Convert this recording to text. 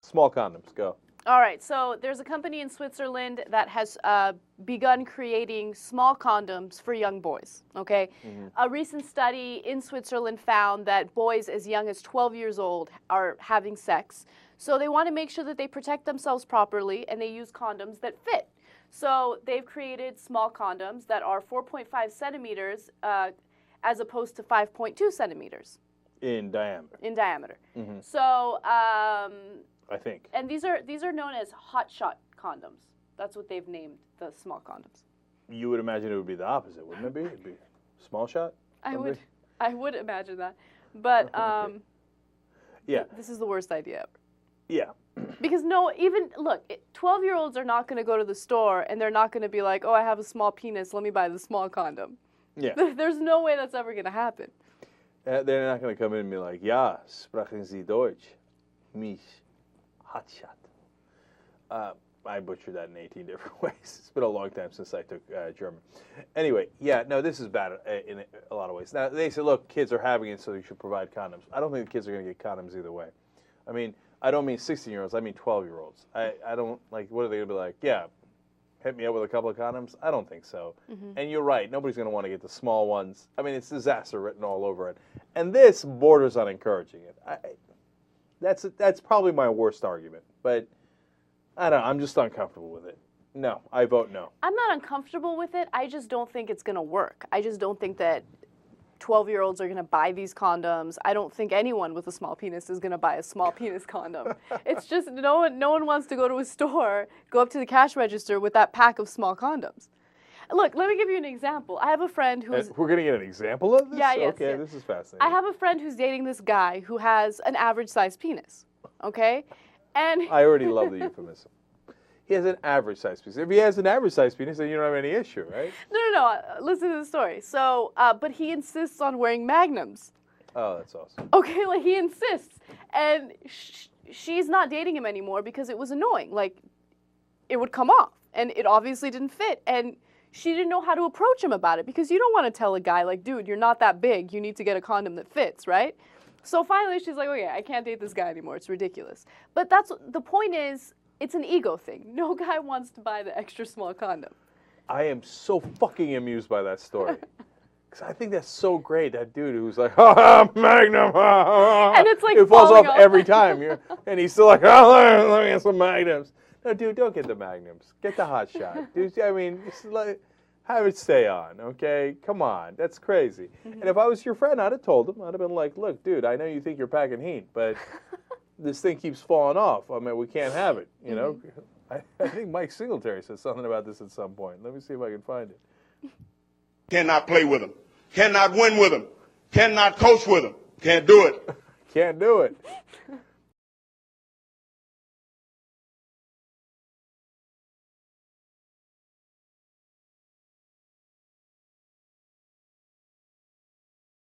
Small condoms, go. All right, so there's a company in Switzerland that has begun creating small condoms for young boys, okay? A recent study in Switzerland found that boys as young as 12 years old are having sex. So they want to make sure that they protect themselves properly, and they use condoms that fit. So they've created small condoms that are 4.5 centimeters as opposed to 5.2 centimeters. In diameter. In diameter. So... I think. And these are known as hot shot condoms. That's what they've named the small condoms. You would imagine it would be the opposite, wouldn't it be? It'd be small shot? I would imagine that. But yeah. This is the worst idea ever. Yeah. Because look, 12-year-olds are not going to go to the store and they're not going to be like, "Oh, I have a small penis, let me buy the small condom." Yeah. There's no way that's ever going to happen. They're not going to come in and be like, "Ja, sprechen Sie Deutsch? Mich. Hot shot." I butchered that in 18 different ways. It's been a long time since I took German. Anyway, yeah, no, this is bad in a lot of ways. Now, they say, look, kids are having it, so you should provide condoms. I don't think the kids are going to get condoms either way. I mean, I don't mean 16-year-olds. I mean 12-year-olds. I don't, like, what are they going to be like? Yeah, hit me up with a couple of condoms? I don't think so. And you're right. Nobody's going to want to get the small ones. I mean, it's disaster written all over it. And this borders on encouraging it. That's probably my worst argument, but I don't know, I'm just uncomfortable with it. No, I vote no. I'm not uncomfortable with it. I just don't think it's going to work. I just don't think that 12-year-olds are going to buy these condoms. I don't think anyone with a small penis is going to buy a small penis condom. It's just no one wants to go to a store, go up to the cash register with that pack of small condoms. Look, let me give you an example. I have a friend who's... We're going to get an example of this? Yeah, yes. Okay, this is fascinating. I have a friend who's dating this guy who has an average-sized penis, okay? And I already love the euphemism. He has an average-sized penis. If he has an average-sized penis, then you don't have any issue, right? No. Listen to the story. So, but he insists on wearing magnums. Oh, that's awesome. Okay, like he insists. And she's not dating him anymore because it was annoying. Like, it would come off, and it obviously didn't fit. And she didn't know how to approach him about it because you don't want to tell a guy, like, dude, you're not that big. You need to get a condom that fits, right? So finally she's like, okay, I can't date this guy anymore. It's ridiculous. But the point is, it's an ego thing. No guy wants to buy the extra small condom. I am so fucking amused by that story. Because I think that's so great, that dude who's like, oh, Magnum, and it's like it falls off every time. And he's still like, oh, let me get some Magnums. No, dude, don't get the Magnums. Get the hot shot. Dude, I mean, just have it stay on, okay? Come on. That's crazy. And if I was your friend, I'd have told him. I'd have been like, look, dude, I know you think you're packing heat, but this thing keeps falling off. I mean, we can't have it, you know? I think Mike Singletary said something about this at some point. Let me see if I can find it. Cannot play with him. Cannot win with him. Cannot coach with him. Can't do it. Can't do it.